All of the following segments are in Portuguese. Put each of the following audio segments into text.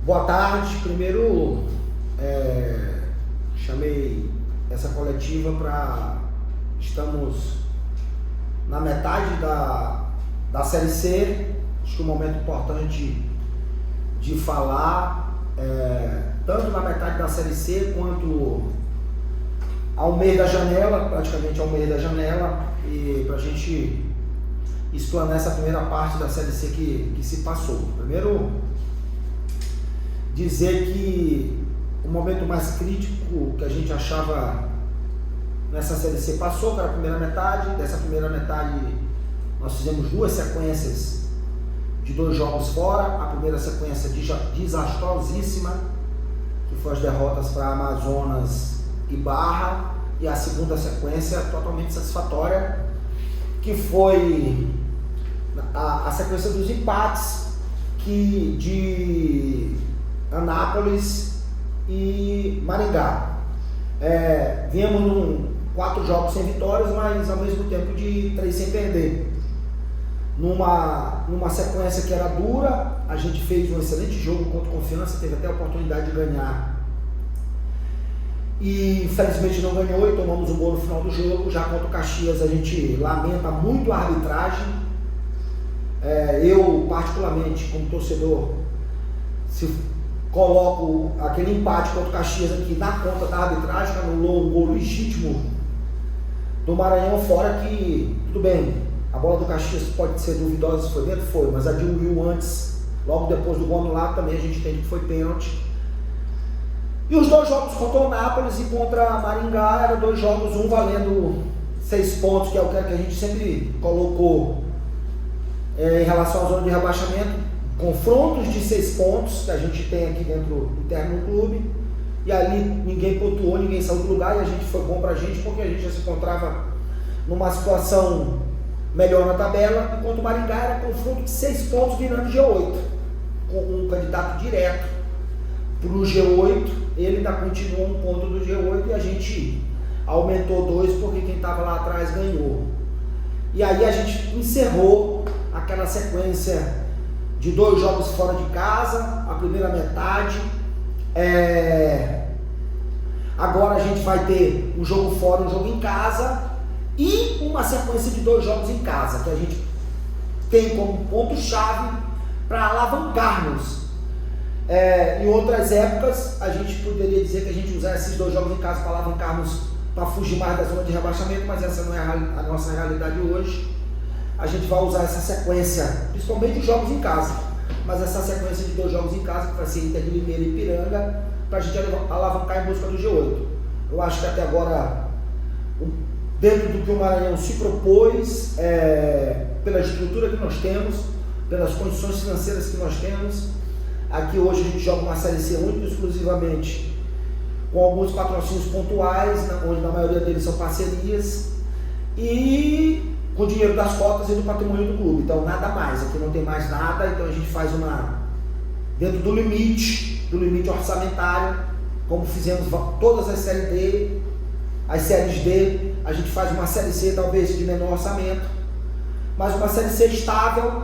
Boa tarde. Primeiro, chamei essa coletiva para... Estamos na metade da Série C. Acho que é um momento importante de falar, tanto na metade da Série C quanto ao meio da janela, praticamente ao meio da janela, e para a gente explanar essa primeira parte da Série C que se passou. Primeiro, dizer que o momento mais crítico que a gente achava nessa Série C passou, que era a primeira metade. Dessa primeira metade nós fizemos duas sequências de 2 jogos fora. A primeira sequência desastrosíssima, que foi as derrotas para Amazonas e Barra, e a segunda sequência totalmente satisfatória, que foi a sequência dos empates de Anápolis e Maringá. Viemos num 4 jogos sem vitórias, mas ao mesmo tempo de 3 sem perder. Numa sequência que era dura, a gente fez um excelente jogo contra o Confiança, teve até a oportunidade de ganhar e infelizmente não ganhou e tomamos um gol no final do jogo. Já contra o Caxias a gente lamenta muito a arbitragem. Eu particularmente, como torcedor, se coloco aquele empate contra o Caxias aqui na conta da arbitragem, que anulou um gol legítimo do Maranhão, fora que, tudo bem, a bola do Caxias pode ser duvidosa se foi dentro, foi, mas a de Will antes, logo depois do gol anulado, também a gente entende que foi pênalti. E os 2 jogos contra o Anápolis e contra a Maringá eram 2 jogos, um valendo 6 pontos, que é o que a gente sempre colocou em relação à zona de rebaixamento. Confrontos de 6 pontos que a gente tem aqui dentro interno do clube, e ali ninguém pontuou, ninguém saiu do lugar, e a gente foi bom pra gente porque a gente já se encontrava numa situação melhor na tabela. Enquanto o Maringá era confronto de 6 pontos virando G8, com um candidato direto para o G8. Ele ainda continuou 1 ponto do G8 e a gente aumentou 2 porque quem estava lá atrás ganhou. E aí a gente encerrou aquela sequência de 2 jogos fora de casa, a primeira metade. Agora a gente vai ter um jogo fora, um jogo em casa e uma sequência de 2 jogos em casa, que a gente tem como ponto-chave para alavancarmos. Em outras épocas a gente poderia dizer que a gente usar esses 2 jogos em casa para alavancarmos, para fugir mais da zona de rebaixamento, mas essa não é a nossa realidade hoje. A gente vai usar essa sequência, principalmente os jogos em casa, mas essa sequência de 2 jogos em casa, que vai ser Inter de Limeira e Ipiranga, para a gente alavancar em busca do G8. Eu acho que até agora, dentro do que o Maranhão se propôs, pela estrutura que nós temos, pelas condições financeiras que nós temos, aqui hoje a gente joga uma Série C única e exclusivamente com alguns patrocínios pontuais, onde na maioria deles são parcerias, e com o dinheiro das cotas e do patrimônio do clube. Então nada mais, aqui não tem mais nada. Então a gente faz dentro do limite orçamentário, como fizemos todas as séries D, as séries D, a gente faz uma Série C talvez de menor orçamento, mas uma Série C estável,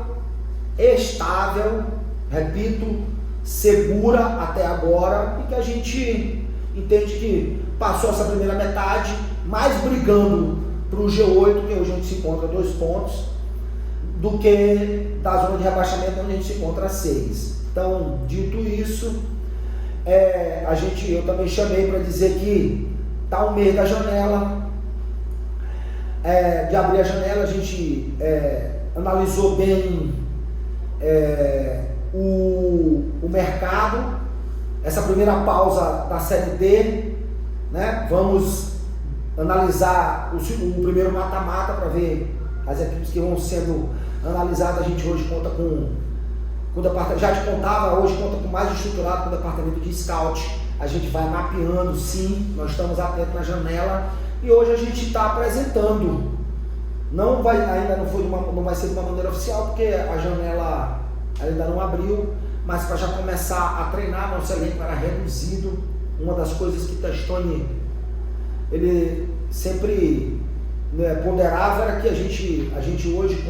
repito, segura até agora, e que a gente entende que passou essa primeira metade mais brigando para o G8, que hoje a gente se encontra 2 pontos, do que da zona de rebaixamento, onde a gente se encontra 6. Então, dito isso, eu também chamei para dizer que está o meio da janela, de abrir a janela. A gente analisou bem o mercado, essa primeira pausa da Série D, né? Vamos analisar o primeiro mata-mata para ver as equipes que vão sendo analisadas. A gente hoje conta com o departamento, já te contava, hoje conta com mais estruturado com o departamento de scout. A gente vai mapeando, sim, nós estamos atentos na janela, e hoje a gente está apresentando. Não vai ser de uma maneira oficial, porque a janela ainda não abriu, mas para já começar a treinar. Nosso elenco era reduzido. Uma das coisas que Testoni ele sempre ponderava era que a gente hoje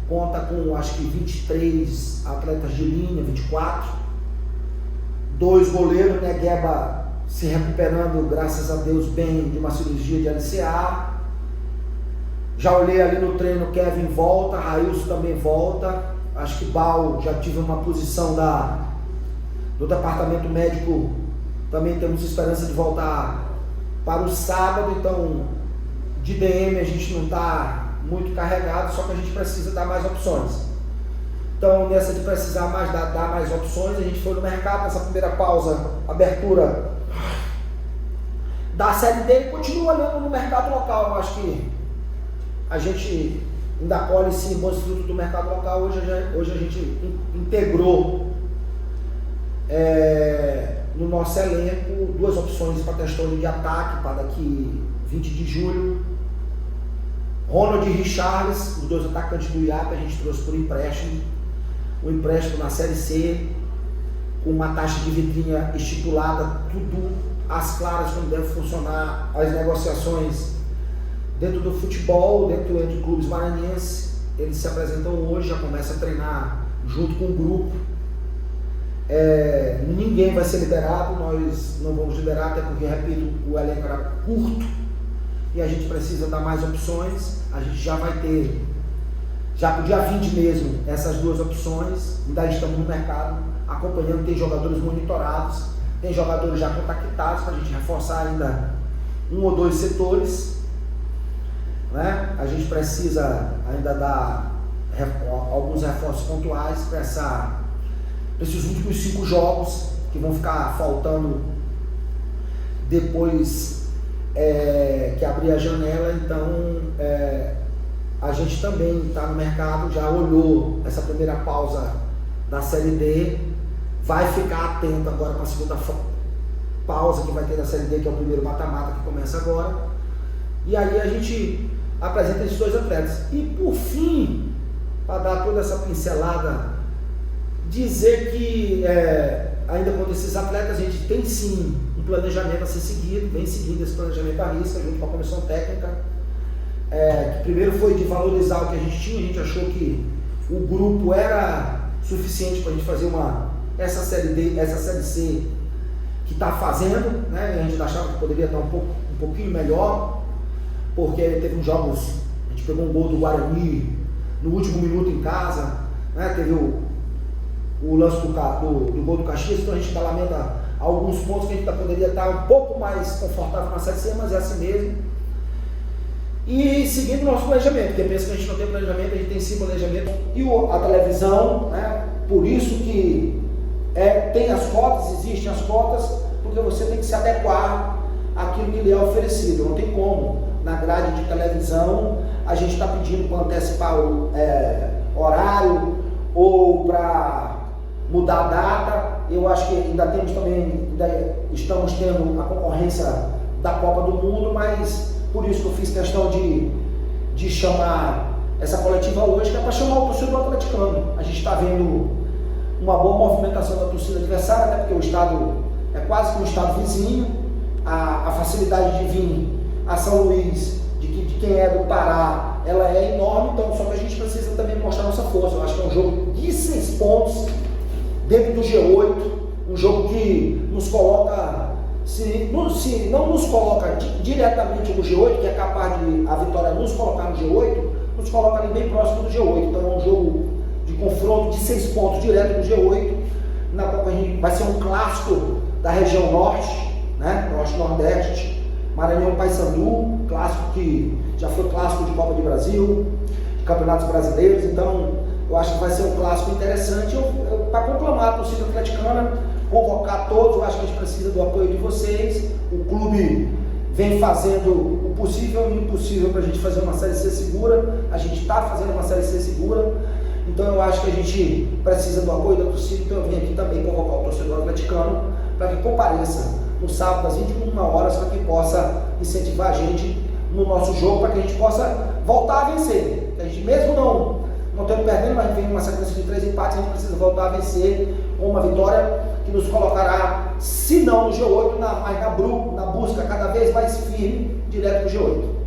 conta com acho que 23 atletas de linha, 24, 2 goleiros, Negueba se recuperando, graças a Deus, bem de uma cirurgia de LCA. Já olhei ali no treino, Kevin volta, Railson também volta. Acho que Bal já tive uma posição do departamento médico, também temos esperança de voltar para o sábado. Então, de DM a gente não está muito carregado, só que a gente precisa dar mais opções. Então, nessa de precisar dar mais opções, a gente foi no mercado, nessa primeira pausa, abertura da Série D, e continua olhando no mercado local. Eu acho que a gente ainda colhe sim bons frutos do mercado local. Hoje a gente integrou no nosso elenco 2 opções para testão de ataque para daqui 20 de julho. Ronald e Richarlis, os 2 atacantes do IAP, a gente trouxe por empréstimo. Um empréstimo na Série C, com uma taxa de vitrine estipulada, tudo às claras como deve funcionar as negociações dentro do futebol, dentro de clubes maranhenses. Eles se apresentam hoje, já começam a treinar junto com o grupo. Ninguém vai ser liberado, nós não vamos liberar, até porque, repito, o elenco era curto e a gente precisa dar mais opções. A gente já vai ter, já para o dia 20 mesmo, essas 2 opções. Ainda estamos no mercado acompanhando, tem jogadores monitorados, tem jogadores já contactados para a gente reforçar ainda 1 ou 2 setores, né? A gente precisa ainda dar alguns reforços pontuais para esses últimos 5 jogos que vão ficar faltando depois que abrir a janela. Então a gente também está no mercado, já olhou essa primeira pausa da Série D, vai ficar atento agora para a segunda pausa que vai ter da Série D, que é o primeiro mata-mata que começa agora, e aí a gente apresenta esses 2 atletas. E por fim, para dar toda essa pincelada, dizer que ainda com esses atletas a gente tem sim um planejamento a ser seguido, vem seguindo esse planejamento à risca junto com a comissão técnica, que primeiro foi de valorizar o que a gente tinha. A gente achou que o grupo era suficiente para a gente fazer essa Série D, essa Série C que está fazendo, né? A gente achava que poderia estar um pouquinho melhor, porque teve uns jogos, a gente pegou um gol do Guarani no último minuto em casa, né? Teve o lance do gol do Caxias, então a gente ainda lamenta alguns pontos que a gente ainda poderia estar um pouco mais confortável na Série C, mas é assim mesmo. E seguindo o nosso planejamento, porque pensa que a gente não tem planejamento, a gente tem sim planejamento. E a televisão, né? Por isso que tem as cotas, existem as cotas, porque você tem que se adequar àquilo que lhe é oferecido. Não tem como, na grade de televisão, a gente está pedindo para antecipar o horário ou para mudar a data. Eu acho que ainda estamos tendo a concorrência da Copa do Mundo, mas por isso que eu fiz questão de chamar essa coletiva hoje, que é para chamar o torcedor atleticano. A gente está vendo uma boa movimentação da torcida adversária, né? Porque o estado é quase que um estado vizinho, a facilidade de vir a São Luís, de quem é do Pará, ela é enorme. Então, só que a gente precisa também mostrar nossa força. Eu acho que é um jogo de 6 pontos dentro do G8, um jogo que nos coloca, se não nos coloca diretamente no G8, que é capaz de a vitória nos colocar no G8, nos coloca ali bem próximo do G8. Então é um jogo de confronto de 6 pontos direto no G8, na qual a gente vai ser um clássico da região norte, né? Norte-Nordeste, Maranhão Paysandu, clássico que já foi clássico de Copa do Brasil, de campeonatos brasileiros. Então eu acho que vai ser um clássico interessante. Para conclamar a torcida atleticana, convocar todos, eu acho que a gente precisa do apoio de vocês. O clube vem fazendo o possível e o impossível para a gente fazer uma Série C segura. A gente está fazendo uma Série C segura. Então eu acho que a gente precisa do apoio da torcida. Então eu vim aqui também convocar o torcedor atleticano para que compareça no sábado às 21 horas, para que possa incentivar a gente no nosso jogo, para que a gente possa voltar a vencer. A gente mesmo não estamos perdendo, mas vem uma sequência de 3 empates, a gente precisa voltar a vencer com uma vitória que nos colocará, se não no G8, mas na busca cada vez mais firme, direto para o G8.